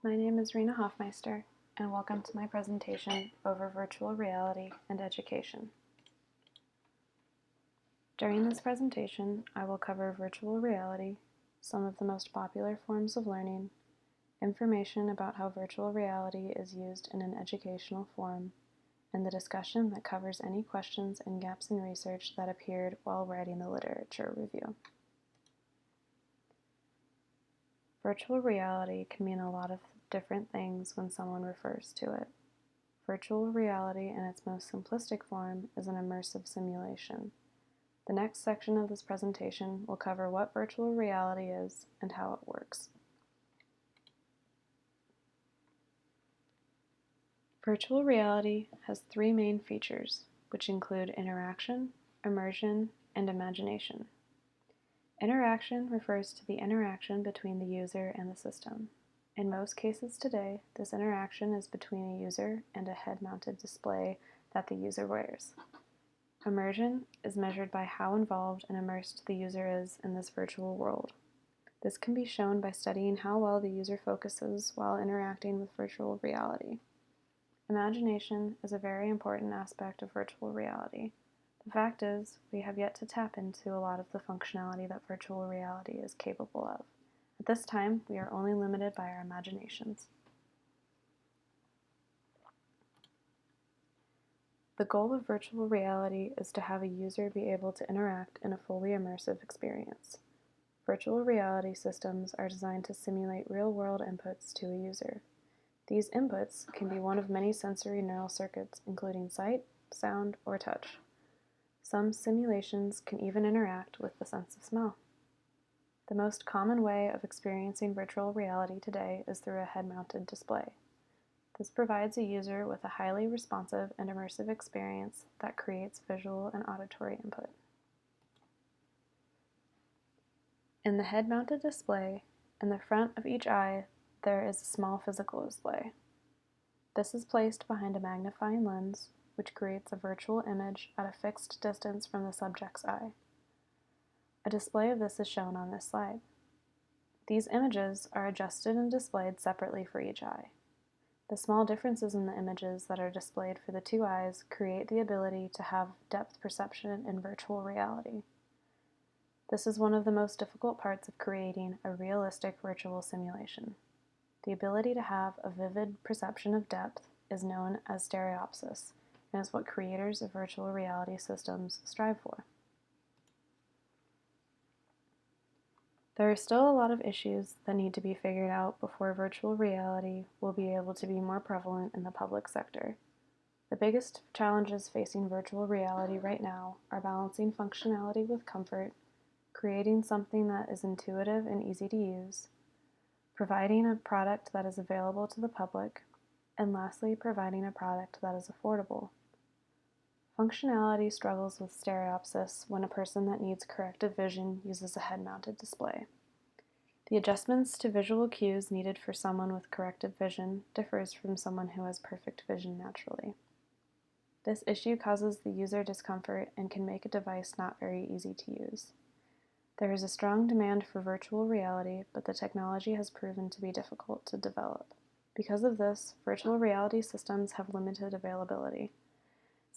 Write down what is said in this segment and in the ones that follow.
My name is Rena Hoffmeister, and welcome to my presentation over virtual reality and education. During this presentation, I will cover virtual reality, some of the most popular forms of learning, information about how virtual reality is used in an educational forum, and the discussion that covers any questions and gaps in research that appeared while writing the literature review. Virtual reality can mean a lot of different things when someone refers to it. Virtual reality in its most simplistic form is an immersive simulation. The next section of this presentation will cover what virtual reality is and how it works. Virtual reality has three main features, which include interaction, immersion, and imagination. Interaction refers to the interaction between the user and the system. In most cases today, this interaction is between a user and a head-mounted display that the user wears. Immersion is measured by how involved and immersed the user is in this virtual world. This can be shown by studying how well the user focuses while interacting with virtual reality. Imagination is a very important aspect of virtual reality. The fact is, we have yet to tap into a lot of the functionality that virtual reality is capable of. At this time, we are only limited by our imaginations. The goal of virtual reality is to have a user be able to interact in a fully immersive experience. Virtual reality systems are designed to simulate real-world inputs to a user. These inputs can be one of many sensory neural circuits, including sight, sound, or touch. Some simulations can even interact with the sense of smell. The most common way of experiencing virtual reality today is through a head-mounted display. This provides a user with a highly responsive and immersive experience that creates visual and auditory input. In the head-mounted display, in the front of each eye, there is a small physical display. This is placed behind a magnifying lens, which creates a virtual image at a fixed distance from the subject's eye. A display of this is shown on this slide. These images are adjusted and displayed separately for each eye. The small differences in the images that are displayed for the two eyes create the ability to have depth perception in virtual reality. This is one of the most difficult parts of creating a realistic virtual simulation. The ability to have a vivid perception of depth is known as stereopsis, and is what creators of virtual reality systems strive for. There are still a lot of issues that need to be figured out before virtual reality will be able to be more prevalent in the public sector. The biggest challenges facing virtual reality right now are balancing functionality with comfort, creating something that is intuitive and easy to use, providing a product that is available to the public, and lastly, providing a product that is affordable. Functionality struggles with stereopsis when a person that needs corrective vision uses a head-mounted display. The adjustments to visual cues needed for someone with corrective vision differs from someone who has perfect vision naturally. This issue causes the user discomfort and can make a device not very easy to use. There is a strong demand for virtual reality, but the technology has proven to be difficult to develop. Because of this, virtual reality systems have limited availability.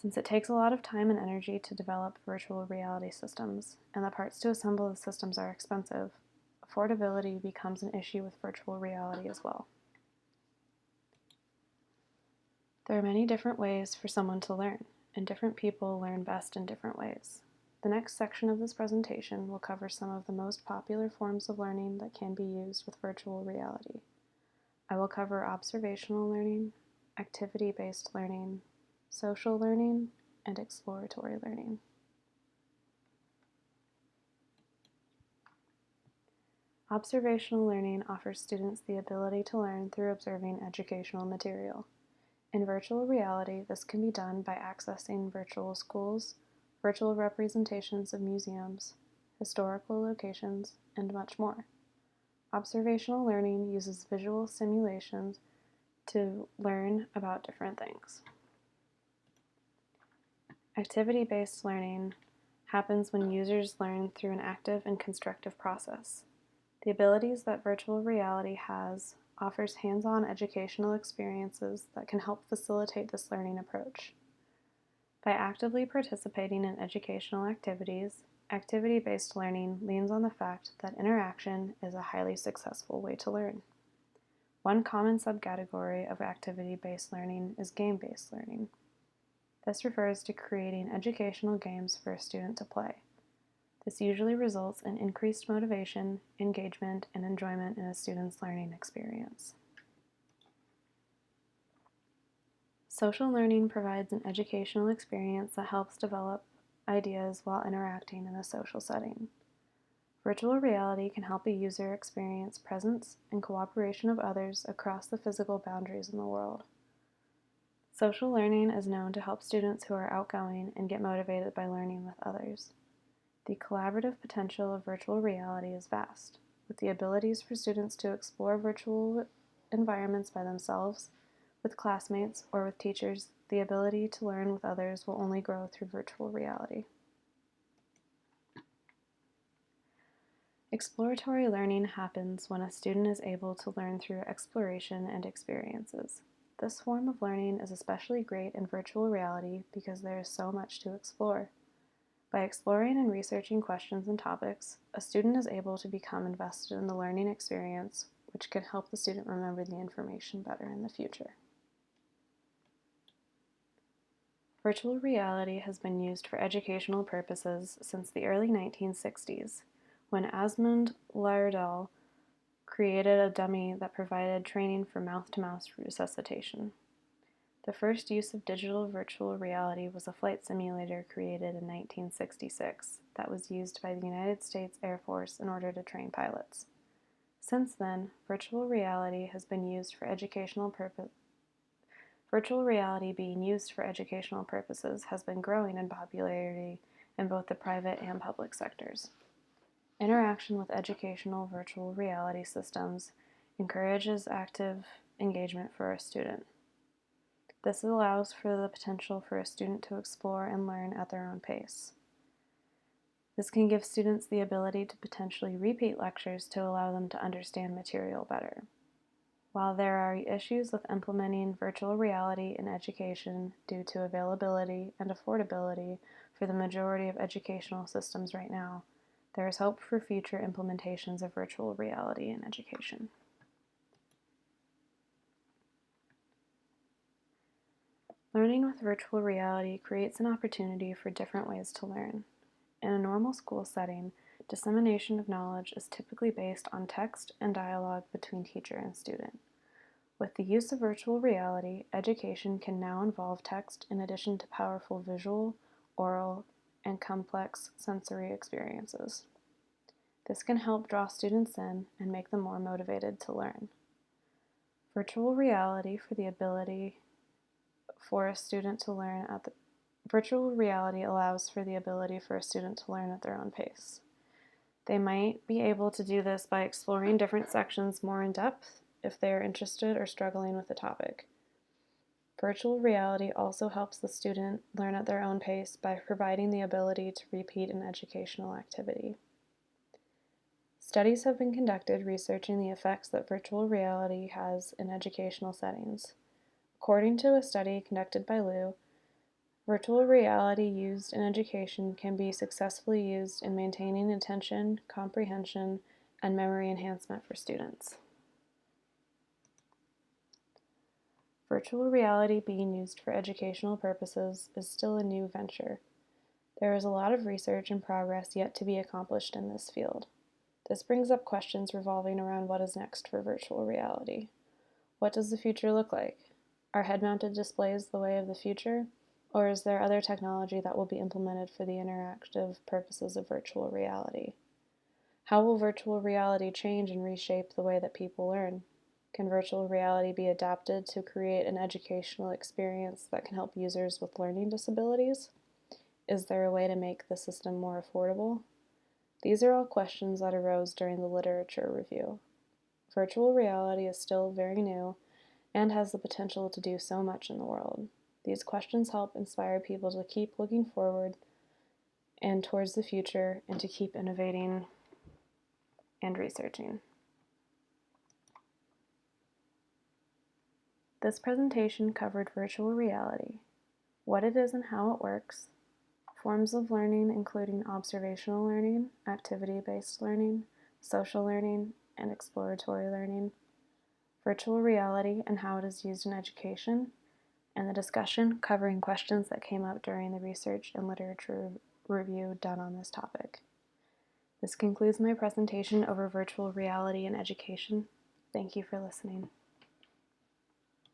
Since it takes a lot of time and energy to develop virtual reality systems, and the parts to assemble the systems are expensive, affordability becomes an issue with virtual reality as well. There are many different ways for someone to learn, and different people learn best in different ways. The next section of this presentation will cover some of the most popular forms of learning that can be used with virtual reality. I will cover observational learning, activity-based learning, social learning, and exploratory learning. Observational learning offers students the ability to learn through observing educational material. In virtual reality, this can be done by accessing virtual schools, virtual representations of museums, historical locations, and much more. Observational learning uses visual simulations to learn about different things. Activity-based learning happens when users learn through an active and constructive process. The abilities that virtual reality has offers hands-on educational experiences that can help facilitate this learning approach. By actively participating in educational activities, activity-based learning leans on the fact that interaction is a highly successful way to learn. One common subcategory of activity-based learning is game-based learning. This refers to creating educational games for a student to play. This usually results in increased motivation, engagement, and enjoyment in a student's learning experience. Social learning provides an educational experience that helps develop ideas while interacting in a social setting. Virtual reality can help a user experience presence and cooperation of others across the physical boundaries in the world. Social learning is known to help students who are outgoing and get motivated by learning with others. The collaborative potential of virtual reality is vast, with the abilities for students to explore virtual environments by themselves, with classmates, or with teachers. The ability to learn with others will only grow through virtual reality. Exploratory learning happens when a student is able to learn through exploration and experiences. This form of learning is especially great in virtual reality because there is so much to explore. By exploring and researching questions and topics, a student is able to become invested in the learning experience, which can help the student remember the information better in the future. Virtual reality has been used for educational purposes since the early 1960s, when Asmund Lardell created a dummy that provided training for mouth-to-mouth resuscitation. The first use of digital virtual reality was a flight simulator created in 1966 that was used by the United States Air Force in order to train pilots. Since then, virtual reality being used for educational purposes has been growing in popularity in both the private and public sectors. Interaction with educational virtual reality systems encourages active engagement for a student. This allows for the potential for a student to explore and learn at their own pace. This can give students the ability to potentially repeat lectures to allow them to understand material better. While there are issues with implementing virtual reality in education due to availability and affordability for the majority of educational systems right now, there is hope for future implementations of virtual reality in education. Learning with virtual reality creates an opportunity for different ways to learn. In a normal school setting, dissemination of knowledge is typically based on text and dialogue between teacher and student. With the use of virtual reality, education can now involve text in addition to powerful visual, oral, and complex sensory experiences. This can help draw students in and make them more motivated to learn. Virtual reality allows for the ability for a student to learn at their own pace. They might be able to do this by exploring different sections more in depth if they are interested or struggling with a topic. Virtual reality also helps the student learn at their own pace by providing the ability to repeat an educational activity. Studies have been conducted researching the effects that virtual reality has in educational settings. According to a study conducted by Liu, virtual reality used in education can be successfully used in maintaining attention, comprehension, and memory enhancement for students. Virtual reality being used for educational purposes is still a new venture. There is a lot of research and progress yet to be accomplished in this field. This brings up questions revolving around what is next for virtual reality. What does the future look like? Are head-mounted displays the way of the future? Or is there other technology that will be implemented for the interactive purposes of virtual reality? How will virtual reality change and reshape the way that people learn? Can virtual reality be adapted to create an educational experience that can help users with learning disabilities? Is there a way to make the system more affordable? These are all questions that arose during the literature review. Virtual reality is still very new and has the potential to do so much in the world. These questions help inspire people to keep looking forward and towards the future and to keep innovating and researching. This presentation covered virtual reality, what it is and how it works, forms of learning including observational learning, activity-based learning, social learning, and exploratory learning, virtual reality and how it is used in education, and the discussion covering questions that came up during the research and literature review done on this topic. This concludes my presentation over virtual reality in education. Thank you for listening.